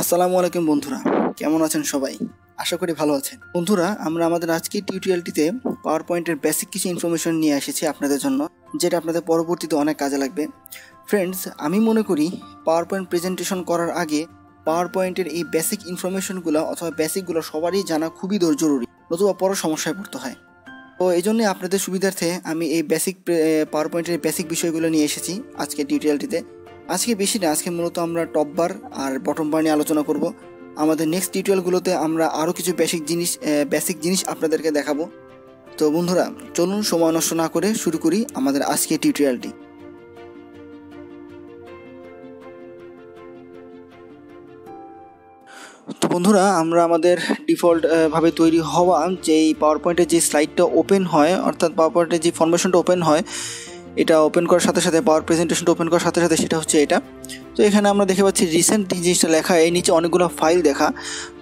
আসসালামু আলাইকুম বন্ধুরা, কেমন আছেন সবাই? আশা করি ভালো আছেন। বন্ধুরা, আমরা আমাদের আজকের টিউটোরিয়ালটিতে পাওয়ার পয়েন্টের বেসিক কিছু ইনফরমেশন নিয়ে এসেছি আপনাদের জন্য, যেটা আপনাদের পরবর্তীতে অনেক কাজে লাগবে। ফ্রেন্ডস, আমি মনে করি পাওয়ার পয়েন্ট প্রেজেন্টেশন করার আগে পাওয়ার পয়েন্টের এই বেসিক ইনফরমেশনগুলো অথবা বেসিকগুলো সবারই জানা খুবই জরুরি, নতুবা পরে সমস্যায় পড়তে হয়। তো এই জন্যে আপনাদের সুবিধার্থে আমি এই পাওয়ার পয়েন্টের বেসিক বিষয়গুলো নিয়ে এসেছি আজকের টিউটোরিয়ালটিতে। আজকে বেশি না, আজকে মূলত আমরা টপ বার আর বটম বার নিয়ে আলোচনা করব। আমাদের নেক্সট টিউটোরিয়ালগুলোতে আমরা আরও কিছু বেসিক জিনিস আপনাদেরকে দেখাবো। তো বন্ধুরা, চলুন সময় নষ্ট না করে শুরু করি আমাদের আজকের টিউটোরিয়ালটি। তো বন্ধুরা, আমরা আমাদের ডিফল্ট ভাবে তৈরি হওয়া যেই পাওয়ার পয়েন্টের যে স্লাইডটা ওপেন হয়, অর্থাৎ পাওয়ার পয়েন্টের যে ফরমেশনটা ওপেন হয়, এটা ওপেন করার সাথে সাথে পাওয়ার প্রেজেন্টেশনটা ওপেন করার সাথে সাথে সেটা হচ্ছে এটা। তো এখানে আমরা দেখতে পাচ্ছি রিসেন্ট জিনিসটা লেখা, এই নিচে অনেকগুলো ফাইল দেখা।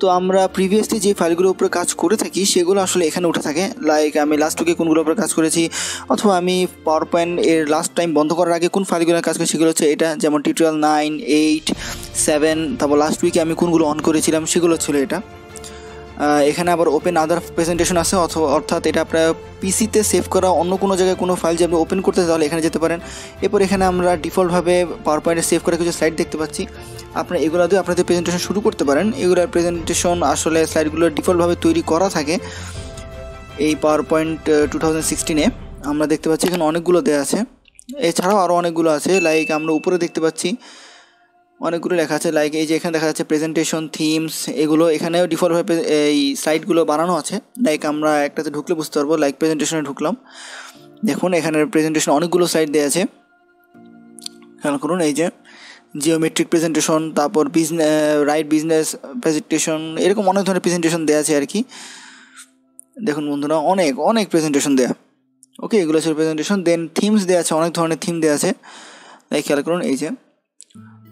তো আমরা প্রিভিয়াসলি যে ফাইলগুলোর উপরে কাজ করে থাকি সেগুলো আসলে এখানে উঠে থাকে। লাইক আমি লাস্ট উইকে কোনগুলোর উপরে কাজ করেছি, অথবা আমি পাওয়ার পয়েন্ট এর লাস্ট টাইম বন্ধ করার আগে কোন ফাইলগুলো কাজ করি সেগুলো হচ্ছে এটা, যেমন টিউটোরিয়াল 9, 8, 7, তারপর লাস্ট উইকে আমি কোনগুলো অন করেছিলাম সেগুলো ছিল এটা। এখানে আবার ওপেন আদার প্রেজেন্টেশন আছে, অর্থাৎ এটা আপনার পিসিতে সেভ করা অন্য কোনো জায়গায় কোনো ফাইল যদি আপনি ওপেন করতে তাহলে এখানে যেতে পারেন। এরপর এখানে আমরা ডিফল্টভাবে পাওয়ার পয়েন্টে সেভ করা কিছু স্লাইড দেখতে পাচ্ছি। আপনারা এগুলো দিয়ে আপনাদের প্রেজেন্টেশন শুরু করতে পারেন। এগুলোর প্রেজেন্টেশন আসলে স্লাইডগুলো ডিফল্টভাবে তৈরি করা থাকে এই পাওয়ার পয়েন্ট 2016-এ। আমরা দেখতে পাচ্ছি এখানে অনেকগুলো দেওয়া আছে, এছাড়াও আরও অনেকগুলো আছে। লাইক আমরা উপরে দেখতে পাচ্ছি অনেকগুলো লেখা আছে। লাইক এই যে এখানে দেখা যাচ্ছে প্রেজেন্টেশন থিমস, এগুলো এখানেও ডিফল্টভাবে এই সাইটগুলো বানানো আছে। লাইক আমরা একটাতে ঢুকলে বুঝতে পারবো। লাইক প্রেজেন্টেশনে ঢুকলাম, দেখুন এখানে প্রেজেন্টেশন অনেকগুলো সাইট দেওয়া আছে। খেয়াল করুন, এই যে জিওমেট্রিক প্রেজেন্টেশন, তারপর বিজনেস প্রেজেন্টেশন, এরকম অনেক ধরনের প্রেজেন্টেশন দেওয়া আছে আর কি। দেখুন বন্ধুরা, অনেক প্রেজেন্টেশন দেওয়া। ওকে, এগুলো হচ্ছে প্রেজেন্টেশন। দেন থিমস দেওয়া আছে, অনেক ধরনের থিম দেওয়া আছে। লাইক খেয়াল করুন, এই যে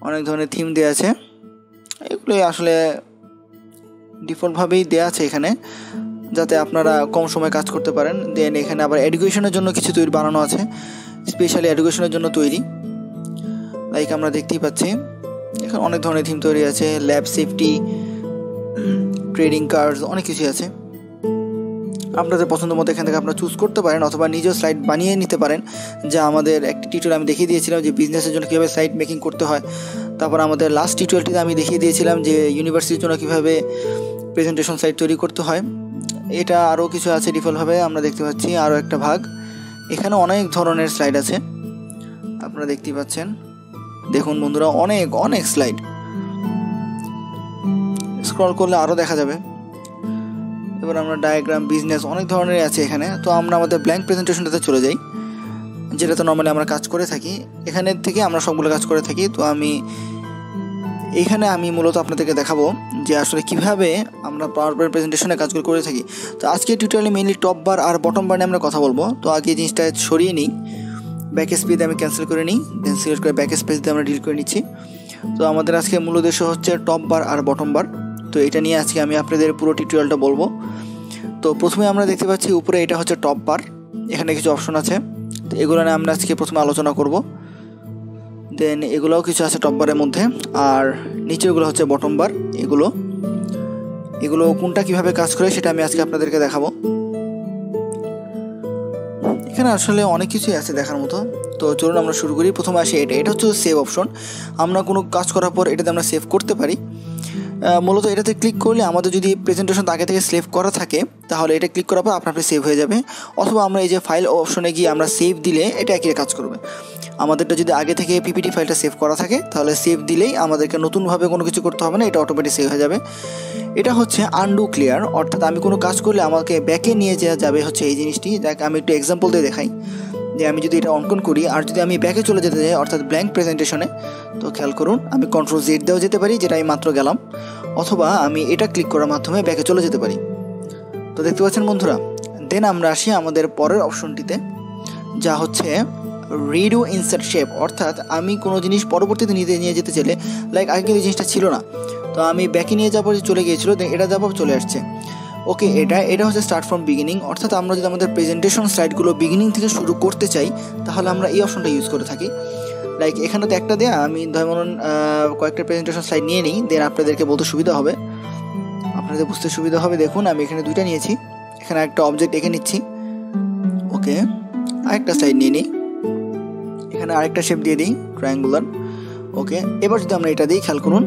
অনেক ধরনের থিম দেওয়া আছে। এগুলো আসলে ডিফল্টভাবেই দেওয়া আছে এখানে, যাতে আপনারা কম সময় কাজ করতে পারেন। দেন এখানে আবার এডুকেশনের জন্য কিছু তৈরি বানানো আছে, স্পেশালি এডুকেশনের জন্য তৈরি। লাইক আমরা দেখতেই পাচ্ছি এখানে অনেক ধরনের থিম তৈরি আছে। ল্যাব সেফটি, ট্রেডিং কার্ডস, অনেক কিছু আছে। আপনাদের পছন্দ মতো এখান থেকে আপনারা চুজ করতে পারেন, অথবা নিজেও স্লাইড বানিয়ে নিতে পারেন। যা আমাদের একটি টিউটোরিয়াল আমি দেখিয়ে দিয়েছিলাম যে বিজনেসের জন্য কীভাবে স্লাইড মেকিং করতে হয়। তারপর আমাদের লাস্ট টিউটোরিয়ালটিতে আমি দেখিয়ে দিয়েছিলাম যে ইউনিভার্সিটির জন্য কীভাবে প্রেজেন্টেশন স্লাইড তৈরি করতে হয়। এটা আরও কিছু আছে ডিফল্টভাবে আমরা দেখতে পাচ্ছি, আরও একটা ভাগ। এখানে অনেক ধরনের স্লাইড আছে, আপনারা দেখতেই পাচ্ছেন। দেখুন বন্ধুরা, অনেক স্লাইড, স্ক্রল করলে আরও দেখা যাবে। এবার আমরা ডায়াগ্রাম, বিজনেস, অনেক ধরনের আছে এখানে। তো আমরা আমাদের ব্ল্যাঙ্ক প্রেজেন্টেশনটাতে চলে যাই, যেটাতে নর্মালি আমরা কাজ করে থাকি। এখানে থেকে আমরা সবগুলো কাজ করে থাকি। তো আমি মূলত আপনাদেরকে দেখাবো যে আসলে কিভাবে আমরা পাওয়ার পয়েন্ট প্রেজেন্টেশনে কাজগুলো করে থাকি। তো আজকে টিউটোরিয়ালে মেইনলি টপ বার আর বটম বার নিয়ে আমরা কথা বলবো। তো আগে এই জিনিসটা সরিয়ে নিই, ব্যাক স্পেস দিয়ে আমি ক্যান্সেল করে নিই, দেন সিলেক্ট করে ব্যাক স্পেস দিয়ে আমরা ডিলিট করে নিচ্ছি। তো আমাদের আজকে মূল উদ্দেশ্য হচ্ছে টপ বার আর বটম বার। তো এটা নিয়ে আজকে আমি আপনাদের পুরো টিউটোরিয়ালটা বলবো। তো প্রথমে আমরা দেখতে পাচ্ছি উপরে এটা হচ্ছে টপ বার, এখানে কিছু অপশন আছে। তো এগুলো নিয়ে আমরা আজকে প্রথমে আলোচনা করব। দেন এগুলোও কিছু আছে টপ বারের মধ্যে, আর নিচেরগুলো হচ্ছে বটম বার। এগুলো কোনটা কিভাবে কাজ করে সেটা আমি আজকে আপনাদেরকে দেখাবো। এখানে আসলে অনেক কিছুই আছে দেখার মতো। তো চলুন আমরা শুরু করি। প্রথমে আসি এটা হচ্ছে সেভ অপশন। আমরা কোনো কাজ করার পর এটাতে আমরা সেভ করতে পারি। মূলত এটাতে ক্লিক করলে আমাদের যদি প্রেজেন্টেশন আগে থেকে সেভ করা থাকে তাহলে এটা ক্লিক করার পর আপনার সেভ হয়ে যাবে। অথবা আমরা এই যে ফাইল অপশনে গিয়ে আমরা সেভ দিলে এটা একই কাজ করবে। আমাদেরটা যদি আগে থেকে পিপিটি ফাইলটা সেভ করা থাকে তাহলে সেভ দিলেই আমাদেরকে নতুনভাবে কোনো কিছু করতে হবে না, এটা অটোমেটিক সেভ হয়ে যাবে। এটা হচ্ছে আনডু ক্লিয়ার, অর্থাৎ আমি কোনো কাজ করলে আমাকে ব্যাকে নিয়ে যাওয়া যাবে হচ্ছে এই জিনিসটি। যাকে আমি একটু এক্সাম্পল দিয়ে দেখাই যে আমি যদি এটা অঙ্কন করি আর যদি আমি ব্যাকে চলে যেতে যাই অর্থাৎ ব্ল্যাঙ্ক প্রেজেন্টেশনে, তো খেয়াল করুন আমি Ctrl Z দিয়েও যেতে পারি, যেটা আমি মাত্র গেলাম, অথবা আমি এটা ক্লিক করার মাধ্যমে ব্যাকে চলে যেতে পারি। তো দেখতে পাচ্ছেন বন্ধুরা। দেন আমরা আসি আমাদের পরের অপশনটিতে, যা হচ্ছে রিডু ইনসার্ট শেপ। অর্থাৎ আমি কোনো জিনিস পরবর্তীতে নিয়ে যেতে চাইলে, লাইক আগে কিন্তু এই জিনিসটা ছিল না, তো আমি ব্যাকে নিয়ে যাওয়ার পর চলে গিয়েছিল, দেন এটা যাওয়ার পর চলে আসছে। ওকে, এটা হচ্ছে স্টার্ট ফ্রম বিগিনিং। অর্থাৎ আমরা যদি আমাদের প্রেজেন্টেশন স্লাইডগুলো বিগিনিং থেকে শুরু করতে চাই তাহলে আমরা এই অপশনটা ইউজ করে থাকি। লাইক এখানে তো একটা দেয়া, আমি ধরুন কয়েকটা প্রেজেন্টেশন স্লাইড নিয়ে নিই, দেন আপনাদেরকে বলতে সুবিধা হবে, আপনাদের বুঝতে সুবিধা হবে। দেখুন আমি এখানে দুইটা নিয়েছি, এখানে একটা অবজেক্ট এঁকে নিচ্ছি। ওকে, আরেকটা স্লাইড নিয়ে নিই, এখানে আরেকটা শেপ দিয়ে দিই ট্রায়াঙ্গুলার। ওকে, এবার যদি আমরা এটা দিই, খেয়াল করুন,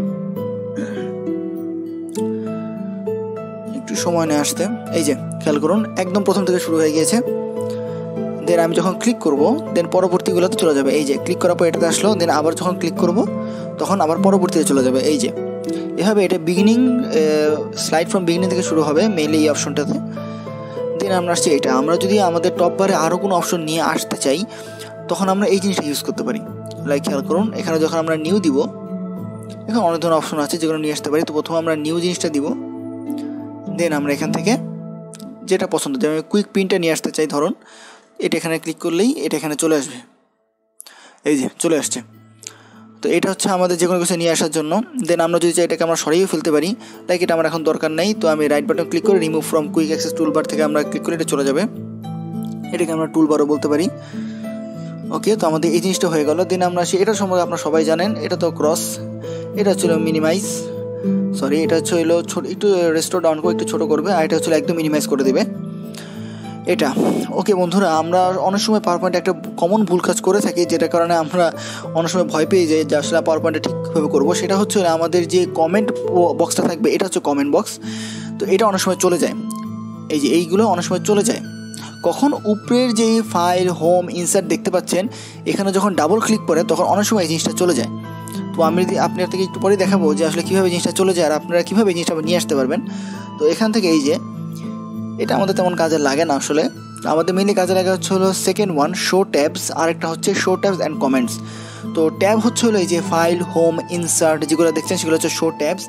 একটু সময় নিয়ে আসতে, এই যে খেয়াল করুন একদম প্রথম থেকে শুরু হয়ে গিয়েছে। দেন আমি যখন ক্লিক করব, দেন পরবর্তীগুলোতে চলে যাবে। এই যে ক্লিক করার পর এটাতে আসলো, দেন আবার যখন ক্লিক করব তখন আবার পরবর্তীতে চলে যাবে। এই যে এভাবে এটা বিগিনিং, স্লাইড ফ্রম বিগিনিং থেকে শুরু হবে মেইনলি এই অপশনটাতে। দেন আমরা আসছি এটা, আমরা যদি আমাদের টপ বারে আরও কোনো অপশন নিয়ে আসতে চাই তখন আমরা এই জিনিসটা ইউজ করতে পারি। লাইক খেয়াল করুন, এখানে যখন আমরা নিউ দিব, এখানে অনেক ধরনের অপশন আছে যেগুলো নিয়ে আসতে পারি। তো প্রথমে আমরা নিউ জিনিসটা দিব, দেন আমরা এখান থেকে যেটা পছন্দ, যেমন কুইক প্রিন্টটা নিয়ে আসতে চাই, ধরুন এটা এখানে ক্লিক করলেই এটা এখানে চলে আসবে। এই যে চলে আসছে। তো এটা হচ্ছে আমাদের যে কোনো কিছু নিয়ে আসার জন্য। দেন আমরা যদি চাই এটাকে আমরা সরিয়ে ফেলতে পারি, লাইক এটা আমার এখন দরকার নেই, তো আমি রাইট বাটন ক্লিক করে remove from quick access toolbar থেকে আমরা ক্লিক করে এটা চলে যাবে। এটাকে আমরা টুলবারও বলতে পারি। ওকে, তো আমাদের এই জিনিসটা হয়ে গেল। দেন আমরা আসি, এটা সম্পর্কে আপনারা সবাই জানেন, এটা তো ক্রস, এটা হচ্ছিল মিনিমাইজ, সরি এটা হচ্ছে হলো ছোট, একটু রেস্টোর ডাউন করে একটু ছোটো করবে, আর এটা হচ্ছে একদম মিনিমাইজ করে দেবে এটা। ওকে বন্ধুরা, আমরা অনেক সময় পাওয়ারপয়েন্টে একটা কমন ভুল কাজ করে থাকি, যেটার কারণে আমরা অনেক সময় ভয় পেয়ে যাই যে আসলে পাওয়ারপয়েন্টটা ঠিকভাবে করবো। সেটা হচ্ছে আমাদের যে কমেন্ট বক্সটা থাকবে, এটা হচ্ছে কমেন্ট বক্স। তো এটা অনেক সময় চলে যায়, এই যে এইগুলো অনেক সময় চলে যায়। কখন উপরের যে ফাইল, হোম, ইনসার্ট দেখতে পাচ্ছেন, এখানে যখন ডাবল ক্লিক করে তখন অনেক সময় এই জিনিসটা চলে যায়। তো আমি যদি আপনার থেকে একটু পরে দেখাবো যে আসলে কীভাবে জিনিসটা চলে যায় আর আপনারা কীভাবে এই জিনিসটা নিয়ে আসতে পারবেন। তো এখান থেকে এই যে এটা আমাদের তেমন কাজে লাগে না আসলে, আমাদের মেইনলি কাজে লাগে হচ্ছে হলো সেকেন্ড ওয়ান, শো ট্যাবস, আর একটা হচ্ছে শো ট্যাবস অ্যান্ড কমেন্টস। তো ট্যাব হচ্ছে হলো এই যে ফাইল, হোম, ইনসার্ট যেগুলো দেখছেন সেগুলো হচ্ছে শো ট্যাবস,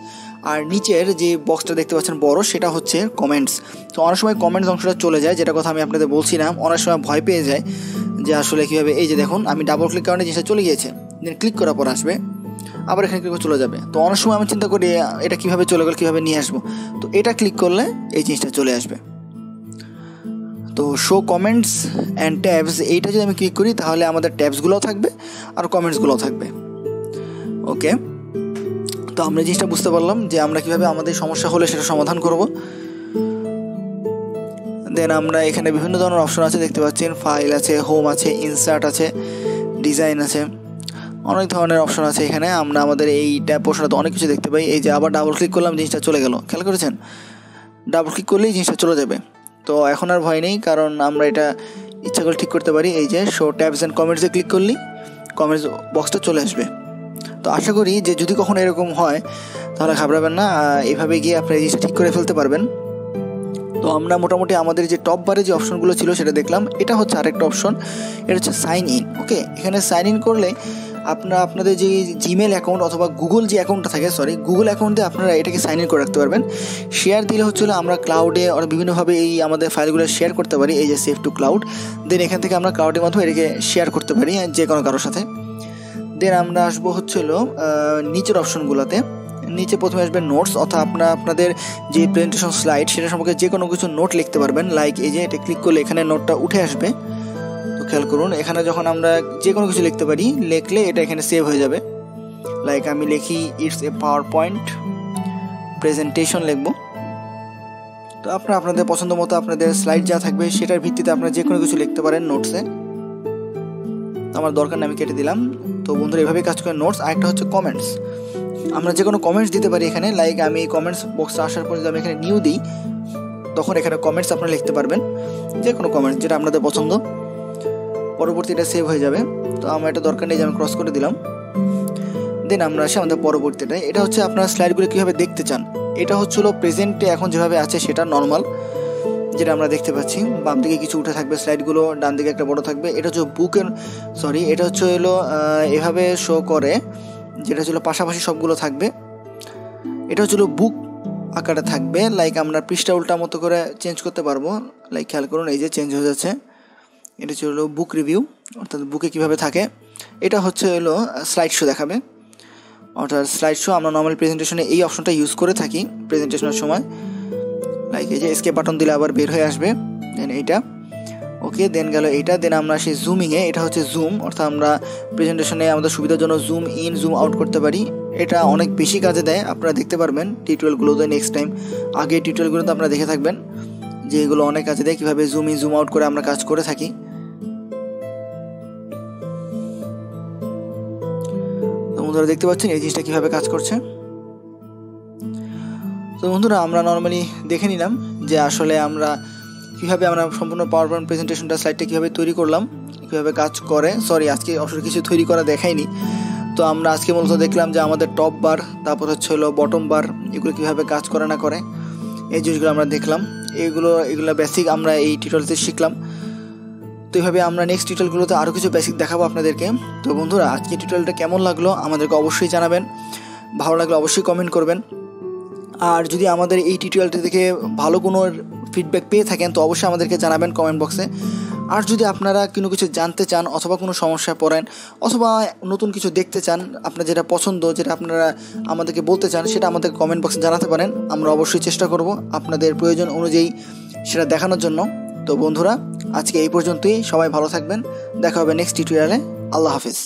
আর নিচের যে বক্সটা দেখতে পাচ্ছেন বড়, সেটা হচ্ছে কমেন্টস। তো অনেক সময় কমেন্টস অংশটা চলে যায়, যেটা কথা আমি আপনাদের বলছিলাম, অনেক সময় ভয় পেয়ে যায় যে আসলে কীভাবে। এই যে দেখুন আমি ডাবল ক্লিক কারণে জিনিসটা চলে গিয়েছে, দেন ক্লিক করার পর আসবে, আবার এখানে ক্লিক করে চলে যাবে। তো অনেক সময় আমি চিন্তা করি এটা কীভাবে চলে গেল, কীভাবে নিয়ে আসবো। তো এটা ক্লিক করলে এই জিনিসটা চলে আসবে। তো শো কমেন্টস অ্যান্ড ট্যাবস, এইটা যদি আমি ক্লিক করি তাহলে আমাদের ট্যাবসগুলোও থাকবে আর কমেন্টসগুলোও থাকবে। ওকে, তো আমরা জিনিসটা বুঝতে পারলাম যে আমরা কীভাবে আমাদের সমস্যা হলে সেটা সমাধান করব। দেন আমরা এখানে বিভিন্ন ধরনের অপশন আছে দেখতে পাচ্ছেন, ফাইল আছে, হোম আছে, ইনসার্ট আছে, ডিজাইন আছে, অনেক ধরনের অপশন আছে এখানে। আমরা আমাদের এই ট্যাব পোর্শনে তো অনেক কিছু দেখতে পাই। এই যে আবার ডাবল ক্লিক করলাম, জিনিসটা চলে গেল, খেয়াল করেছেন, ডাবল ক্লিক করলেই জিনিসটা চলে যাবে। তো এখন আর ভয় নেই, কারণ আমরা এটা ইচ্ছা করে ঠিক করতে পারি। এই যে শো ট্যাবস অ্যান্ড কমেন্টসে ক্লিক করলেই কমেন্টস বক্সটা চলে আসবে। তো আশা করি যে যদি কখনো এরকম হয় তাহলে ঘাবড়াবেন না, এইভাবে গিয়ে আপনি এই জিনিসটা ঠিক করে ফেলতে পারবেন। তো আমরা মোটামুটি আমাদের যে টপ বারে যে অপশনগুলো ছিল সেটা দেখলাম। এটা হচ্ছে আরেকটা অপশন, এটা হচ্ছে সাইন ইন। ওকে, এখানে সাইন ইন করলে আপনাদের যে জিমেল অ্যাকাউন্ট অথবা গুগল যে অ্যাকাউন্টটা থাকে, গুগল অ্যাকাউন্ট দিয়ে আপনারা এটাকে সাইন ইন করে রাখতে পারবেন। শেয়ার দিলে হচ্ছিল আমরা ক্লাউডে আর বিভিন্নভাবে এই আমাদের ফাইলগুলো শেয়ার করতে পারি, এই যে সেভ টু ক্লাউড। দেন এখান থেকে আমরা ক্লাউডের মাধ্যমে এটাকে শেয়ার করতে পারি যে কোনো কারোর সাথে। দেন আমরা আসবো হচ্ছিল নিচের অপশনগুলোতে। নিচে প্রথমে আসবে নোটস, অর্থাৎ আপনাদের যে প্রেজেন্টেশন স্লাইড সেটা সম্পর্কে যে কোনো কিছু নোট লিখতে পারবেন। লাইক এই যে এটা ক্লিক করলে এখানে নোটটা উঠে আসবে। তো খেয়াল করুন, এখানে যখন আমরা যে কোনো কিছু লিখতে পারি, লিখলে এটা এখানে সেভ হয়ে যাবে। লাইক আমি লিখি it's a power point presentation লিখবো। তো আপনাদের পছন্দ মতো আপনাদের স্লাইড যা থাকবে সেটার ভিত্তিতে আপনারা যে কোনো কিছু লিখতে পারেন নোটসে। আমার দরকার না, আমি কেটে দিলাম। তো বন্ধুরা এভাবেই কাজ করে নোটস। আরেকটা হচ্ছে কমেন্টস, আমরা যে কোনো কমেন্টস দিতে পারি এখানে। লাইক আমি এই কমেন্টস বক্সে আসার পর যদি আমি এখানে নিউ দিই, তখন এখানে কমেন্টস আপনারা লিখতে পারবেন, যে কোনো কমেন্টস যেটা আপনাদের পছন্দ। পরবর্তী এটা সেভ হয়ে যাবে। তো আমার এটা দরকার নেই যে আমি ক্রস করে দিলাম। দেন আমরা আসি আমাদের পরবর্তীটায়। এটা হচ্ছে আপনারা স্লাইডগুলো কীভাবে দেখতে চান। এটা হচ্ছিলো প্রেজেন্টে এখন যেভাবে আছে সেটা নর্মাল, যেটা আমরা দেখতে পাচ্ছি। বাম দিকে কিছু উঠে থাকবে স্লাইডগুলো, ডান দিকে একটা বড় থাকবে। এটা হচ্ছে এটা হচ্ছে এভাবে শো করে, যেটা ছিল পাশাপাশি সবগুলো থাকবে। এটা হচ্ছিল বুক আকারে থাকবে। লাইক আমরা পৃষ্ঠা উল্টা মতো করে চেঞ্জ করতে পারবো। লাইক খেয়াল করুন, এই যে চেঞ্জ হয়ে যাচ্ছে। এটা ছিল বুক রিভিউ, অর্থাৎ বুকে কীভাবে থাকে। এটা হচ্ছে স্লাইড শো দেখাবে, অর্থাৎ স্লাইড শো আমরা নর্মাল প্রেজেন্টেশনে এই অপশনটা ইউজ করে থাকি প্রেজেন্টেশনের সময়। লাইক এই যে এসকেপ বাটন দিলে আবার বের হয়ে আসবে। দেন এইটা ওকে, দেন গেল এটা। দেন আমরা আসি জুমিংয়ে। এটা হচ্ছে জুম, অর্থাৎ আমরা প্রেজেন্টেশনে আমাদের সুবিধার জন্য জুম ইন জুম আউট করতে পারি। এটা অনেক বেশি কাজে দেয়, আপনারা দেখতে পারবেন টিউটোরিয়ালগুলোতে নেক্সট টাইম। আগে টিউটোরিয়ালগুলোতে আপনারা দেখে থাকবেন যে এগুলো অনেক কাজে দেয়, কীভাবে জুম ইন জুম আউট করে আমরা কাজ করে থাকি। তো বন্ধুরা দেখতে পাচ্ছেন এই জিনিসটা কীভাবে কাজ করছে। তো বন্ধুরা আমরা নর্মালি দেখে নিলাম যে আসলে আমরা কীভাবে আমরা সম্পূর্ণ পাওয়ার পয়েন্ট প্রেজেন্টেশনটা স্লাইডটা কীভাবে তৈরি করলাম, কীভাবে কাজ করে। সরি, আজকে অবশ্যই কিছু তৈরি করা দেখাইনি। তো আমরা আজকে মূলত দেখলাম যে আমাদের টপ বার, তারপর হচ্ছে হলো বটম বার, এগুলো কীভাবে কাজ করে না করে, এই জিনিসগুলো আমরা দেখলাম। এগুলো বেসিক আমরা এই টিউটোরিয়ালতে শিখলাম। তো এইভাবে আমরা নেক্সট টিউটোরিয়ালগুলোতে আরও কিছু বেসিক দেখাবো আপনাদেরকে। তো বন্ধুরা আজকে টিউটোরিয়ালটা কেমন লাগলো আমাদেরকে অবশ্যই জানাবেন, ভালো লাগলে অবশ্যই কমেন্ট করবেন। আর যদি আমাদের এই টিউটোরিয়ালটি থেকে ভালো কোনো ফিডব্যাক পেয়ে থাকেন তো অবশ্যই আমাদেরকে জানাবেন কমেন্ট বক্সে। আর যদি আপনারা কোনো কিছু জানতে চান অথবা কোনো সমস্যায় পড়েন অথবা নতুন কিছু দেখতে চান, আপনার যেটা পছন্দ, যেটা আপনারা আমাদেরকে বলতে চান, সেটা আমাদের কমেন্ট বক্সে জানাতে পারেন। আমরা অবশ্যই চেষ্টা করব আপনাদের প্রয়োজন অনুযায়ী সেটা দেখানোর জন্য। তো বন্ধুরা আজকে এই পর্যন্তই, সবাই ভালো থাকবেন, দেখা হবে নেক্সট টিউটোরিয়ালে। আল্লাহ হাফিজ।